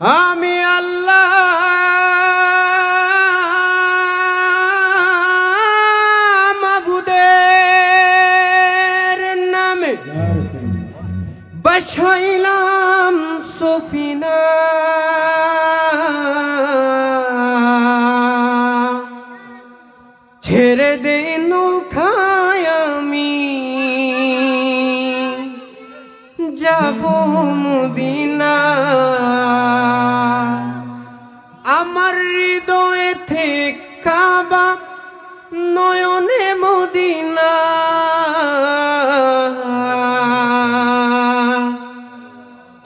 আমি আল্লাহ মাবুদের নামে বসাইলাম সফিনা, ছেড়ে দে নৌকায় আমি যাব মদিনা। আমার হৃদয়ে থেকে কাবা, নয়নে মদিনা।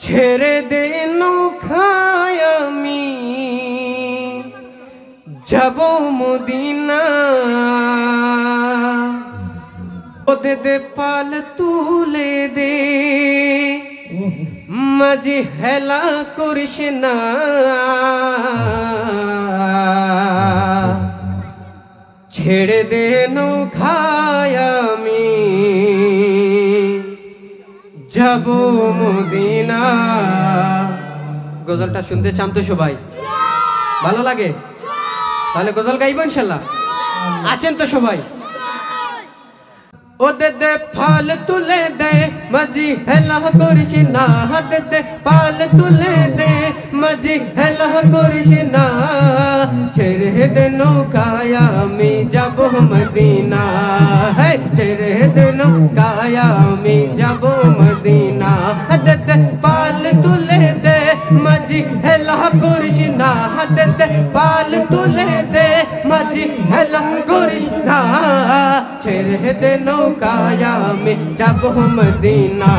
ছেড়ে দে নৌকায় আমি যাব মদিনা। ওদে দে পাল তুলে দে, মাঝি হেলা করিস না। ছেড়ে দে নৌকায় আমি যাব মদিনা। গজলটা শুনতে চান তো সবাই? ভালো লাগে? তাহলে গজল গাইব ইনশাল্লাহ। আছেন তো সবাই? ওদে দে ফাল তুলে দে, মাঝি হেলা করিস না। দে দে ফাল তুলে দে, মাঝি হেলা করিস না। ছেড়ে দে নৌকায় আমি যাব মদিনা। ছেড়ে দে নৌকায় আমি যাব মদিনা। দে দে ফাল তুলে দে, মাঝি হেলা করিস না। দে দে ফাল তুলে দে, মাঝি হেলা করিস না। ছেড়ে দে নৌকায় আমি যাব মদিনা।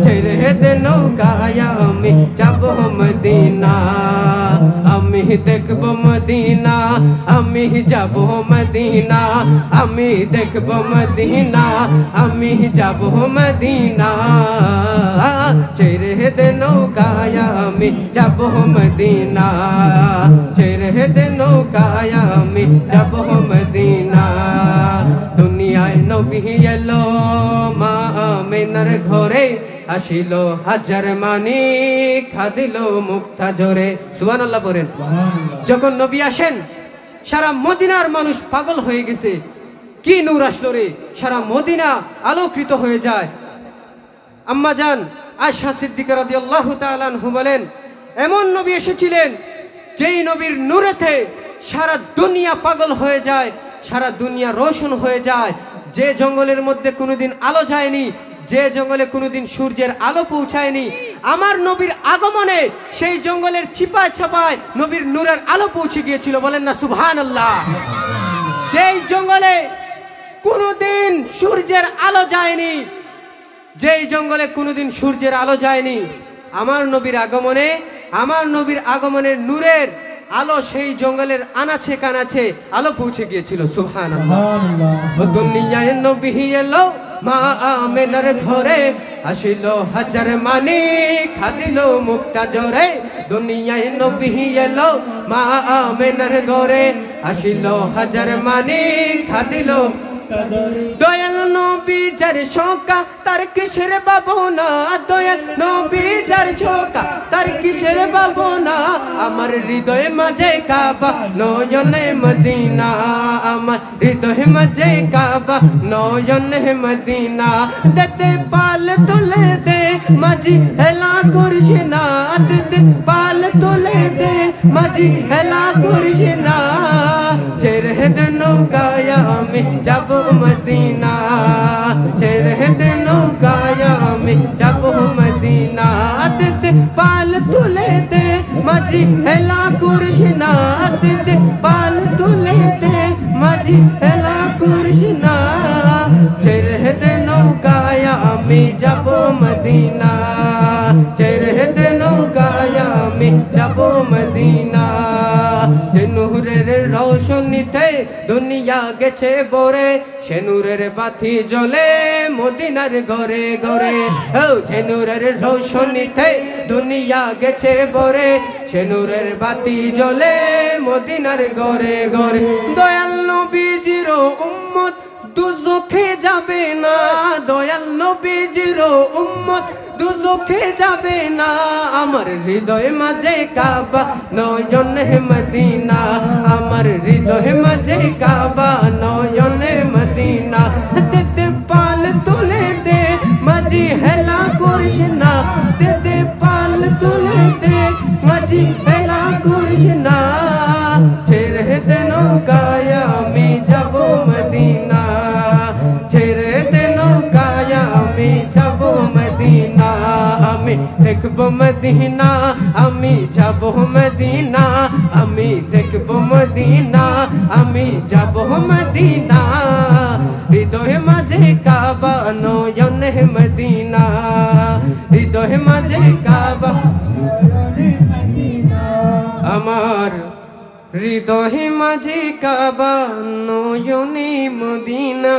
ছেড়ে দে নৌকায় আমি যাব মদিনা। আমি দেখব মদিনা, আমি যাব মদিনা। আমি দেখব মদিনা, আমি যাব মদিনা। ছেড়ে দে নৌকায় আমি যাব মদিনা। ছেড়ে দে নৌকায় আমি যাব মদিনা। দুনিয়ায় নবী এলো মা আমিনার ঘরে, আসিল হাজার মানিক খাদিল মুক্তা জোরে। সুবহানাল্লাহ পড়েন। যখন নবী আসেন সারা মদিনার মানুষ পাগল হয়ে গেছে। কি নূর আসলো রে, সারা মদিনা আলোকিত হয়ে যায়। আম্মা জান আয়েশা সিদ্দিকা রাদিয়াল্লাহু তাআলা আনহা বলেন, এমন নবী এসেছিলেন যেই নবীর নূরেতে সারা দুনিয়া পাগল হয়ে যায়, সারা দুনিয়া রোশন হয়ে যায়। যে জঙ্গলের মধ্যে কোনোদিন আলো যায়নি, যে জঙ্গলে কোনোদিন সূর্যের আলো পৌঁছায়নি, আমার নবীর আগমনে সেই জঙ্গলের চিপায় ছাপায় নবীর নূরের আলো পৌঁছে গিয়েছিল। বলেন না সুবহানাল্লাহ। যেই জঙ্গলে কোনোদিন সূর্যের আলো যায়নি, যেই জঙ্গলে কোনোদিন সূর্যের আলো যায়নি, আমার নবীর আগমনে, আমার নবীর আগমনের নূরের আলো সেই জঙ্গলের আনাচে কানাচে আলো পৌঁছে গিয়েছিল। সুবহানাল্লাহ। দুনিয়ায় নবী এলো মা আমিনার ঘরে, আসিল হাজার মানিক খাদিল মুক্তা জোরে। দুনিয়ায় নবী এলো মা আমিনার ঘরে, আসিল হাজার মানিক খাদিল। দয়াল নবী যার শোকা তার কিসের ভাবনা। দয়াল নবী যার শোকা তার কিসের ভাবনা। আমার হৃদয়ে মাঝে কাবা, নয়নে মদিনা। আমার হৃদয়ে মাঝে কাবা, নয়নে মদিনা। দে পাল তুলে দে, মাঝি হেলা করিস না। দে পাল তুলে দে, মাঝি হেলা করিস না। ছেড়ে দে নৌকায় আমি যাব মদিনা। ছেড়ে দে নৌকায় আমি যাব মদিনা। দে পাল তুলে দে, মাঝি হেলা করিস না। দে পাল তুলে দে, মাঝি হেলা করিস না। ছেড়ে দে নৌকায় আমি যাব মদিনা। ছেড়ে দে নৌকায় আমি যাব মদিনা। যে নূরের রৌশনীতে দুনিয়া গেছে ভরে, সে নূরের বাতি জ্বলে মদিনার ঘরে ঘরে। যে নূরের রৌশনীতে দুনিয়া গেছে ভরে, সে নূরের বাতি জ্বলে মদিনার ঘরে ঘরে। দয়াল নবীজির উম্মত দুজখে যাবে না। দয়াল নবীজির উম্মত দুজখে যাবে না আমার হৃদয় মাঝে কাবা নয়নে মদিনা আমার হৃদয় মাঝে কাবা নয়নে মদিনা দে পাল তুলে দে মাঝি হেলা করিস না দে পাল তুলে দে মাঝি হেলা করিস না ছেড়ে দে নৌকায় আমি যাব মদিনা ছেড়ে দে নৌকায় আমি যাব মদিনা আমি দেখব মদিনা আমি যাব মদিনা আমি দেখব মদিনা আমি যাব মদিনা হৃদয় মাঝে কাবা নয়নে মদিনা হৃদয় মাঝে কাবা আমার হৃদয় মাঝে কাবা নয়নে মদিনা।